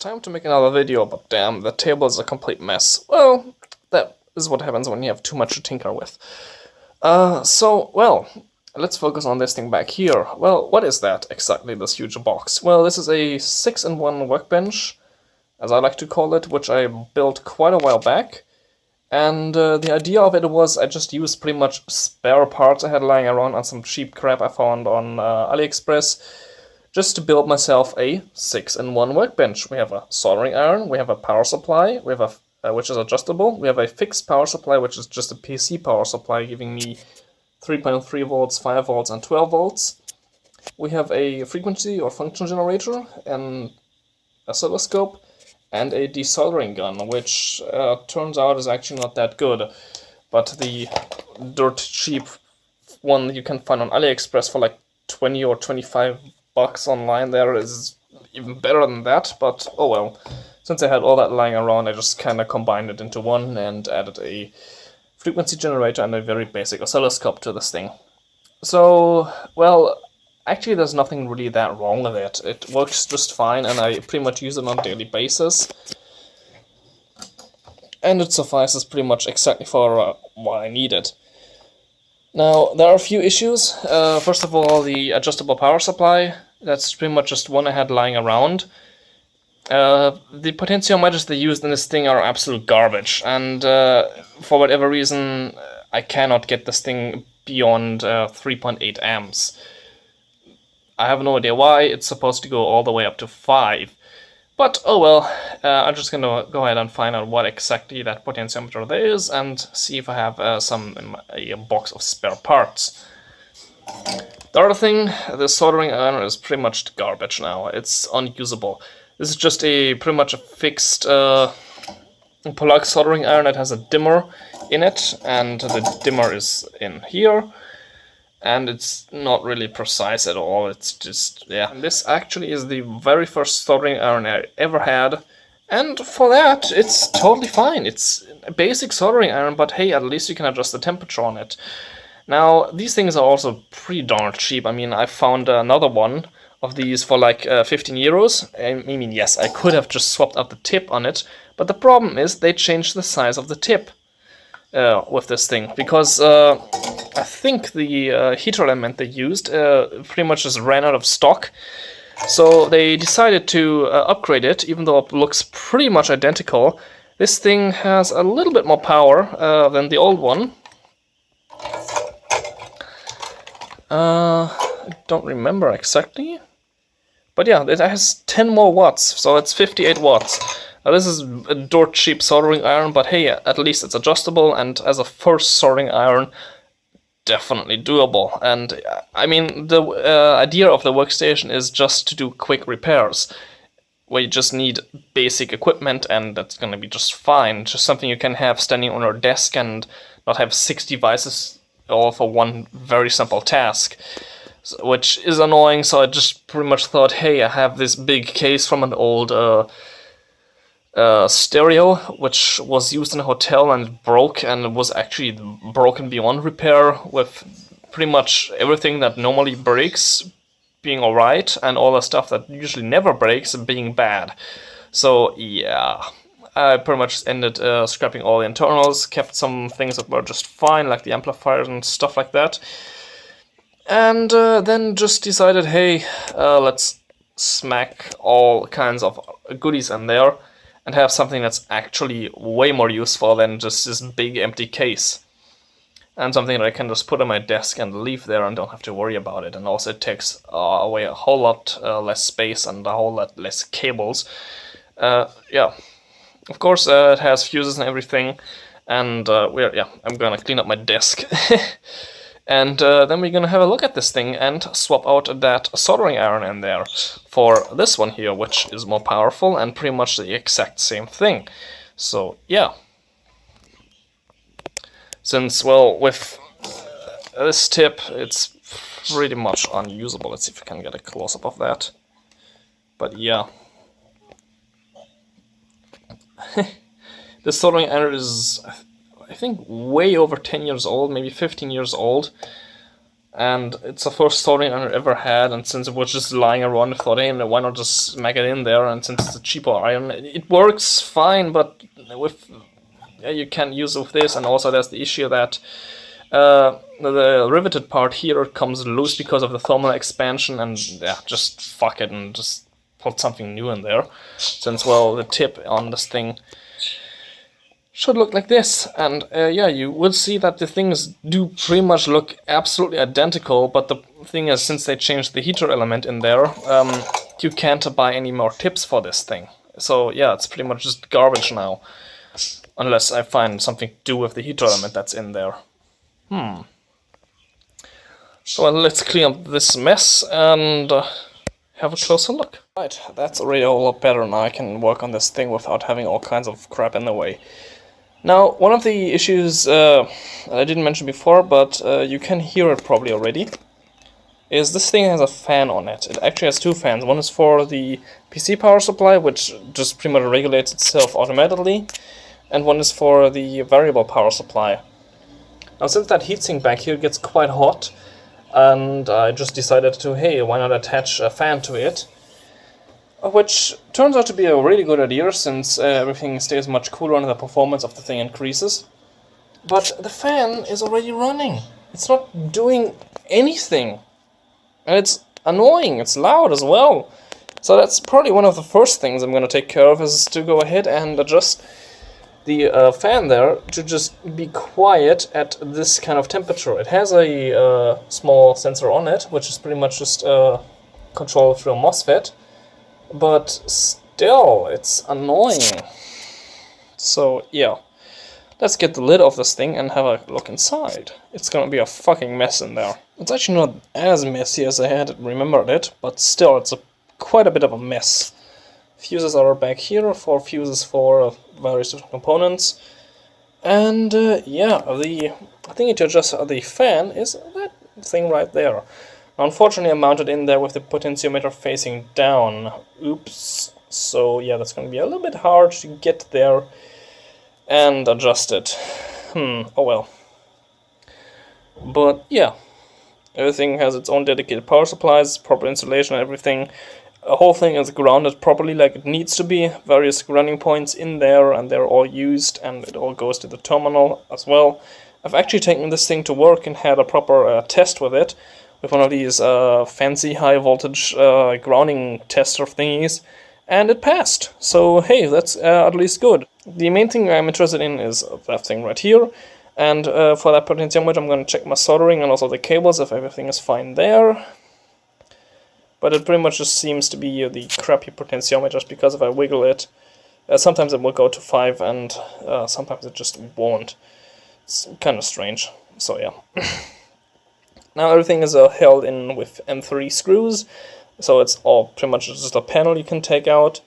time to make another video, but damn, the table is a complete mess. Well, that is what happens when you have too much to tinker with. Well, let's focus on this thing back here. Well, what is that exactly, this huge box? Well, this is a 6-in-1 workbench, as I like to call it, which I built quite a while back. And the idea of it was I just used pretty much spare parts I had lying around on some cheap crap I found on AliExpress, just to build myself a 6-in-1 workbench. We have a soldering iron, we have a power supply, we have a which is adjustable, we have a fixed power supply, which is just a PC power supply, giving me 3.3 volts, 5 volts, and 12 volts. We have a frequency or function generator, an oscilloscope, and a desoldering gun, which turns out is actually not that good. But the dirt cheap one you can find on AliExpress for like 20 or 25 bucks online there is even better than that, but oh well. Since I had all that lying around, I just kind of combined it into one and added a frequency generator and a very basic oscilloscope to this thing. So, well, actually there's nothing really that wrong with it. It works just fine and I pretty much use it on a daily basis. And it suffices pretty much exactly for what I need it. Now, there are a few issues. First of all, the adjustable power supply. That's pretty much just one I had lying around. The potentiometers they used in this thing are absolute garbage, and for whatever reason, I cannot get this thing beyond 3.8 amps. I have no idea why. It's supposed to go all the way up to 5. But, oh well, I'm just gonna go ahead and find out what exactly that potentiometer there is and see if I have a box of spare parts. The other thing, the soldering iron is pretty much garbage now. It's unusable. This is just pretty much a fixed plug soldering iron that has a dimmer in it, and the dimmer is in here. And it's not really precise at all, it's just, yeah. And this actually is the very first soldering iron I ever had, and for that, it's totally fine. It's a basic soldering iron, but hey, at least you can adjust the temperature on it. Now, these things are also pretty darn cheap. I mean, I found another one of these for like 15 euros. I mean, yes, I could have just swapped out the tip on it, but the problem is they changed the size of the tip with this thing, because I think the heater element they used pretty much just ran out of stock. So they decided to upgrade it, even though it looks pretty much identical. This thing has a little bit more power than the old one. I don't remember exactly. But yeah, it has 10 more watts, so it's 58 watts. Now this is a dirt cheap soldering iron, but hey, at least it's adjustable, and as a first soldering iron, definitely doable. And I mean, the idea of the workstation is just to do quick repairs, where you just need basic equipment, and that's gonna be just fine. Just something you can have standing on your desk and not have 6 devices all for one very simple task. Which is annoying, so I just pretty much thought, hey, I have this big case from an old stereo, which was used in a hotel and broke, and it was actually broken beyond repair, with pretty much everything that normally breaks being alright, and all the stuff that usually never breaks being bad. So yeah, I pretty much ended scrapping all the internals, kept some things that were just fine, like the amplifiers and stuff like that. And then just decided, hey, let's smack all kinds of goodies in there and have something that's actually way more useful than just this big empty case. And something that I can just put on my desk and leave there and don't have to worry about it. And also it takes away a whole lot less space and a whole lot less cables. Yeah, of course it has fuses and everything. And I'm gonna clean up my desk. And then we're gonna have a look at this thing and swap out that soldering iron in there for this one here, which is more powerful and pretty much the exact same thing. So yeah. Since, well, with this tip, it's pretty much unusable. Let's see if we can get a close-up of that. But yeah. The soldering iron is, I think, way over 10 years old, maybe 15 years old. and it's the first soldering iron I ever had, and since it was just lying around, I thought, hey, why not just smack it in there, and since it's a cheapo iron, it works fine, but with you can't use it with this, and also there's the issue that the riveted part here comes loose because of the thermal expansion, and yeah, just fuck it and just put something new in there, since, well, the tip on this thing should look like this, and yeah, you will see that the things do pretty much look absolutely identical, but the thing is, since they changed the heater element in there, you can't buy any more tips for this thing. So yeah, it's pretty much just garbage now, unless I find something to do with the heater element that's in there. So let's clean up this mess and have a closer look. Right, that's already a lot better. Now I can work on this thing without having all kinds of crap in the way. Now, one of the issues that I didn't mention before, but you can hear it probably already, is this thing has a fan on it. It actually has two fans. One is for the PC power supply, which just pretty much regulates itself automatically, and one is for the variable power supply. Now, since that heatsink back here gets quite hot, and I just decided to, hey, why not attach a fan to it? Which turns out to be a really good idea, since everything stays much cooler and the performance of the thing increases. But the fan is already running. It's not doing anything. And it's annoying, it's loud as well. So that's probably one of the first things I'm going to take care of, is to go ahead and adjust the fan there to just be quiet at this kind of temperature. It has a small sensor on it, which is pretty much just controlled through a MOSFET. But still, it's annoying. So yeah, let's get the lid off this thing and have a look inside. It's gonna be a fucking mess in there. It's actually not as messy as I had remembered it, but still, it's quite a bit of a mess. Fuses are back here, 4 fuses for various different components. And yeah, the thing to adjust the fan is that thing right there. Unfortunately, I mounted in there with the potentiometer facing down. Oops. So yeah, that's going to be a little bit hard to get there and adjust it. Oh well. But yeah, everything has its own dedicated power supplies, proper insulation and everything. The whole thing is grounded properly like it needs to be. Various grounding points in there, and they're all used, and it all goes to the terminal as well. I've actually taken this thing to work and had a proper test with it, with one of these fancy high voltage grounding tester thingies, and it passed. So hey, that's at least good. The main thing I'm interested in is that thing right here, and for that potentiometer I'm going to check my soldering and also the cables if everything is fine there. But it pretty much just seems to be the crappy potentiometers, because if I wiggle it, sometimes it will go to 5 and sometimes it just won't. It's kind of strange, so yeah. Now everything is held in with M3 screws, so it's all pretty much just a panel you can take out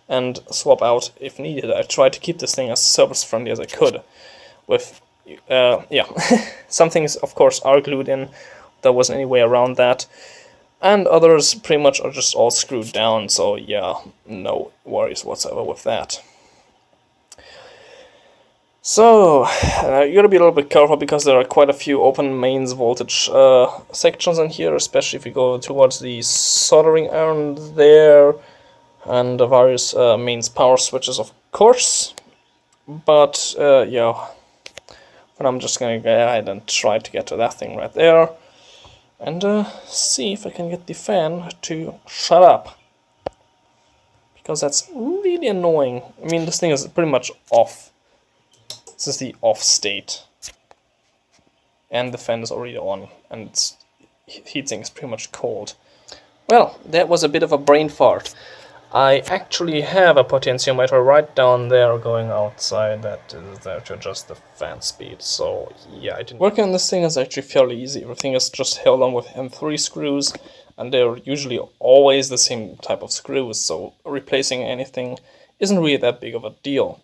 and swap out if needed. I tried to keep this thing as service friendly as I could. With, yeah, some things of course are glued in, there wasn't any way around that. And others pretty much are just all screwed down, so yeah, no worries whatsoever with that. So, you gotta be a little bit careful, because there are quite a few open mains voltage sections in here, especially if you go towards the soldering iron there, and the various mains power switches, of course. But, yeah, and I'm just gonna go ahead and try to get to that thing right there. And see if I can get the fan to shut up. Because that's really annoying. I mean, this thing is pretty much off. This is the off state. And the fan is already on. And its heatsink is pretty much cold. Well, that was a bit of a brain fart. I actually have a potentiometer right down there going outside that is there to adjust the fan speed. So yeah, working on this thing is actually fairly easy. Everything is just held on with M3 screws, and they're usually always the same type of screws, so replacing anything isn't really that big of a deal.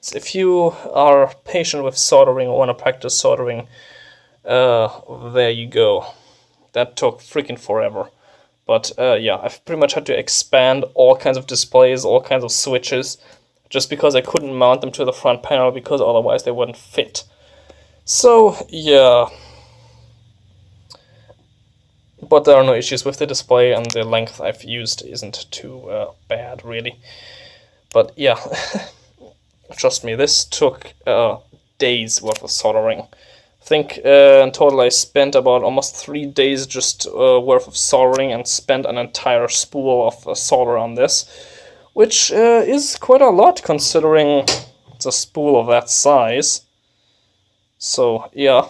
So if you are patient with soldering or want to practice soldering, there you go. That took freaking forever. But yeah, I've pretty much had to expand all kinds of displays, all kinds of switches, just because I couldn't mount them to the front panel, because otherwise they wouldn't fit. So yeah, but there are no issues with the display, and the length I've used isn't too bad, really. But yeah, trust me, this took days worth of soldering. I think in total I spent about almost 3 days just worth of soldering, and spent an entire spool of solder on this, which is quite a lot considering it's a spool of that size. So yeah,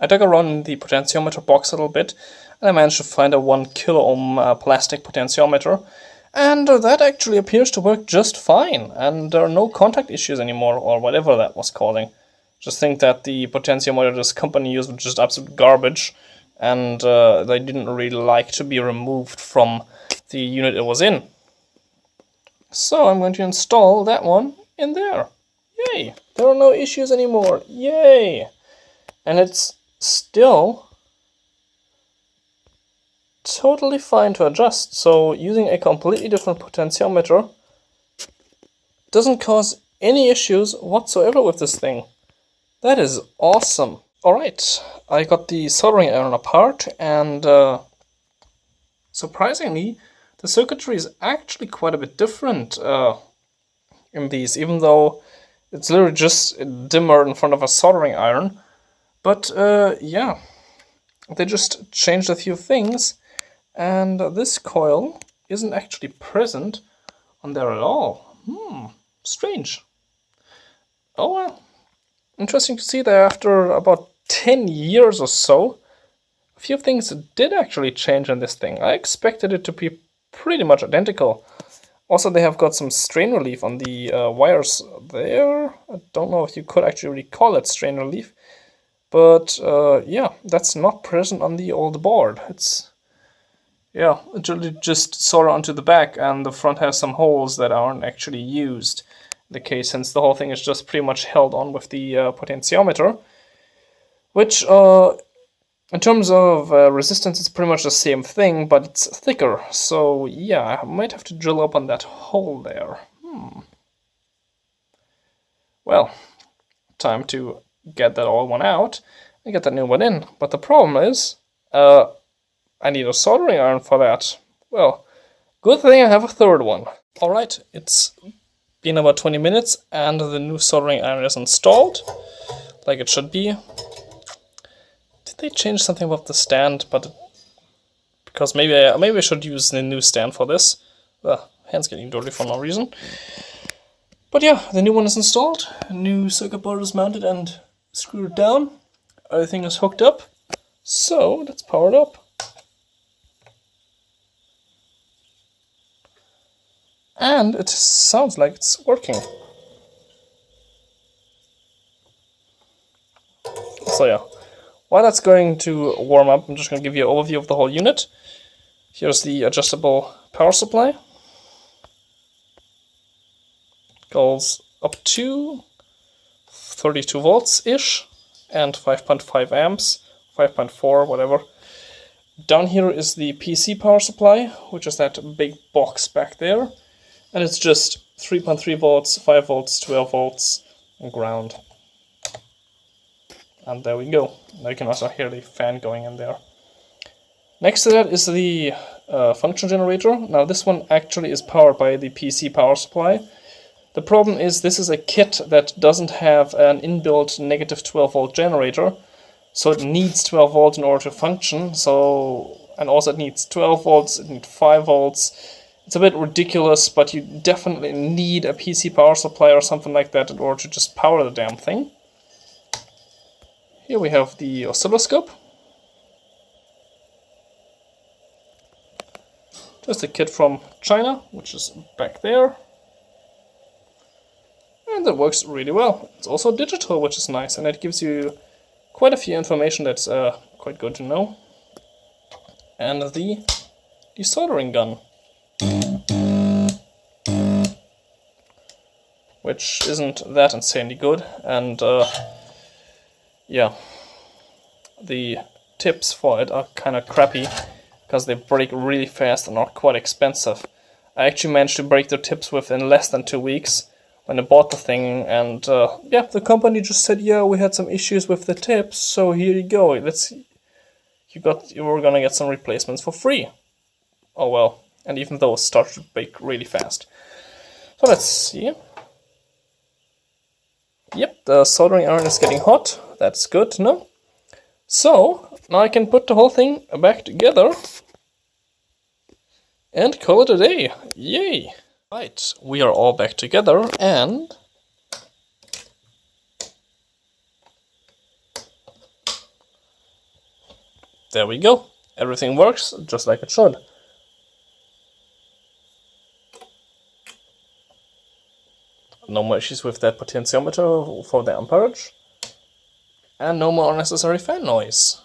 I dug around in the potentiometer box a little bit, and I managed to find a 1 kilo ohm plastic potentiometer, and that actually appears to work just fine, and there are no contact issues anymore, or whatever that was calling. Just think that the potentiometer this company used was just absolute garbage, and they didn't really like to be removed from the unit it was in. So I'm going to install that one in there. Yay! There are no issues anymore. Yay! And it's still totally fine to adjust. So using a completely different potentiometer doesn't cause any issues whatsoever with this thing. That is awesome. Alright, I got the soldering iron apart, and surprisingly, the circuitry is actually quite a bit different in these, even though it's literally just dimmer in front of a soldering iron. But yeah, they just changed a few things, and this coil isn't actually present on there at all. Strange. Oh well. Interesting to see that after about 10 years or so, a few things did actually change in this thing. I expected it to be pretty much identical. Also, they have got some strain relief on the wires there. I don't know if you could actually really call it strain relief. But yeah, that's not present on the old board. It's, yeah, literally just solder onto the back, and the front has some holes that aren't actually used. In the case, since the whole thing is just pretty much held on with the potentiometer, which in terms of resistance, it's pretty much the same thing, but it's thicker. So yeah, I might have to drill up on that hole there. Well, time to get that old one out and get that new one in. But the problem is, I need a soldering iron for that. Well, good thing I have a third one. Alright, it's been about 20 minutes, and the new soldering iron is installed, like it should be. They changed something about the stand, but because maybe I should use the new stand for this. Hands getting dirty for no reason. But yeah, the new one is installed. A new circuit board is mounted and screwed down. Everything is hooked up. So let's power it up. And it sounds like it's working. So yeah. While that's going to warm up, I'm just going to give you an overview of the whole unit. Here's the adjustable power supply. Goes up to 32 volts-ish and 5.5 amps, 5.4, whatever. Down here is the PC power supply, which is that big box back there. And it's just 3.3 volts, 5 volts, 12 volts, and ground. And there we go. Now you can also hear the fan going in there. Next to that is the function generator. Now this one actually is powered by the PC power supply. The problem is this is a kit that doesn't have an inbuilt negative 12 volt generator. So it needs 12 volts in order to function. And also it needs 12 volts, it needs 5 volts. It's a bit ridiculous, but you definitely need a PC power supply or something like that in order to just power the damn thing. Here we have the oscilloscope. Just a kit from China, which is back there. And that works really well. It's also digital, which is nice, and it gives you quite a few information that's quite good to know. And the desoldering gun, which isn't that insanely good, and yeah, the tips for it are kind of crappy because they break really fast and are quite expensive. I actually managed to break their tips within less than 2 weeks when I bought the thing, and yeah, the company just said, yeah, we had some issues with the tips, so here you go. you were gonna get some replacements for free. Oh well, and even those start to bake really fast. So let's see. Yep, the soldering iron is getting hot. That's good to know. So now I can put the whole thing back together and call it a day. Yay! Right, we are all back together, and there we go. Everything works just like it should. No more issues with that potentiometer for the amperage. And no more unnecessary fan noise.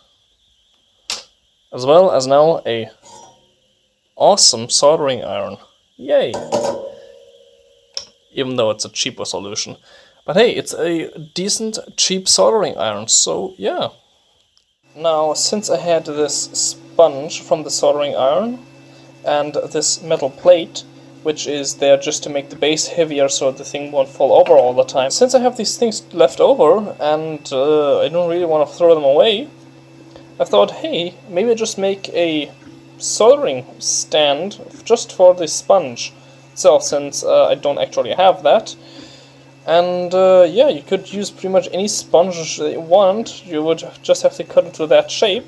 As well as now a awesome soldering iron. Yay! Even though it's a cheaper solution. But hey, it's a decent, cheap soldering iron, so yeah. Now, since I had this sponge from the soldering iron and this metal plate, which is there just to make the base heavier so the thing won't fall over all the time. Since I have these things left over and I don't really want to throw them away, I thought, hey, maybe I just make a soldering stand just for the sponge itself, since I don't actually have that. And yeah, you could use pretty much any sponge that you want. You would just have to cut it to that shape.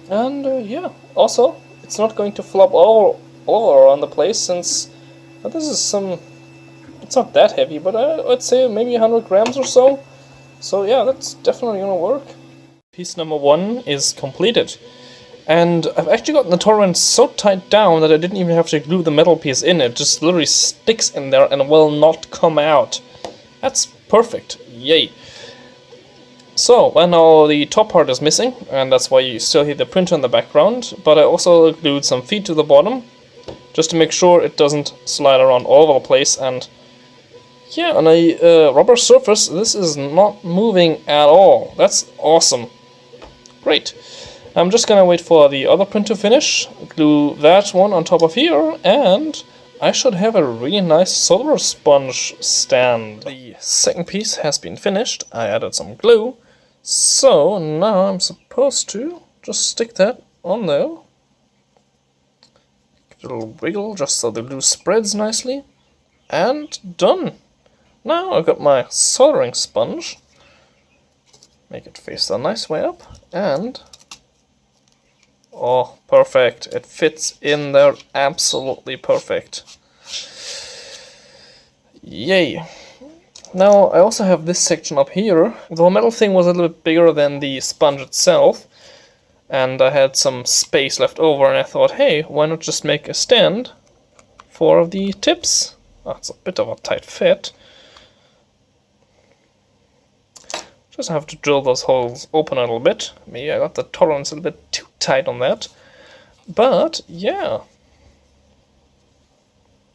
And yeah, also, it's not going to flop all around the place, since this is it's not that heavy, but I'd say maybe 100 grams or so. So yeah, that's definitely gonna work. Piece number 1 is completed. And I've actually gotten the tolerance so tight down that I didn't even have to glue the metal piece in. It just literally sticks in there and will not come out. That's perfect. Yay. So, well, now the top part is missing, and that's why you still hear the printer in the background. But I also glued some feet to the bottom, just to make sure it doesn't slide around all over the place. And yeah, on a rubber surface, this is not moving at all. That's awesome. Great. I'm just gonna wait for the other print to finish, glue that one on top of here, and I should have a really nice solder sponge stand. The second piece has been finished. I added some glue, so now I'm supposed to just stick that on there. Give it a little wiggle just so the glue spreads nicely, and done. Now I've got my soldering sponge. Make it face the nice way up, and oh, perfect. It fits in there absolutely perfect. Yay. Now, I also have this section up here. The metal thing was a little bit bigger than the sponge itself, and I had some space left over, and I thought, hey, why not just make a stand for the tips? Oh, it's a bit of a tight fit. Just have to drill those holes open a little bit. Maybe I got the tolerance a little bit too tight on that. But yeah,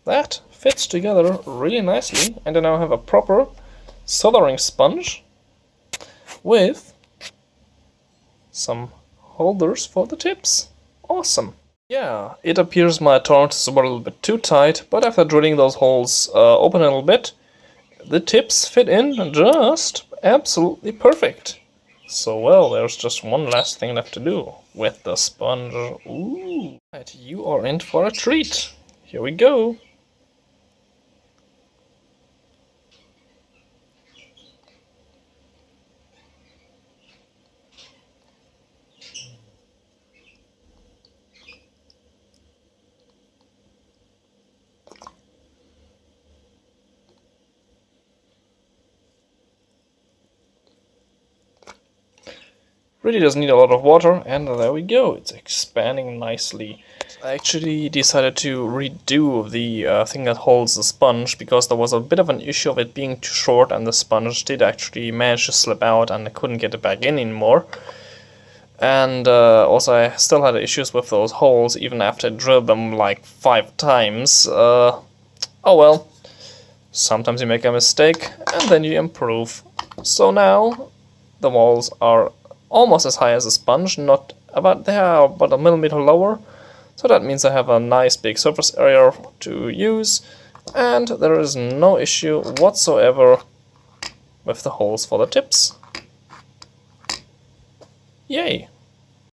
that fits together really nicely. And I now have a proper soldering sponge with some holders for the tips. Awesome. Yeah, it appears my tolerances were a little bit too tight, but after drilling those holes open a little bit, the tips fit in just absolutely perfect. So well, there's just one last thing left to do with the sponge. Ooh, right, you are in for a treat. Here we go. Really doesn't need a lot of water, and there we go, it's expanding nicely. I actually decided to redo the thing that holds the sponge, because there was a bit of an issue of it being too short, and the sponge did actually manage to slip out, and I couldn't get it back in anymore. And also I still had issues with those holes, even after I drilled them like 5 times. Oh well, sometimes you make a mistake, and then you improve. So now, the walls are almost as high as a sponge, not about they are about a millimeter lower, so that means I have a nice big surface area to use, and there is no issue whatsoever with the holes for the tips. Yay!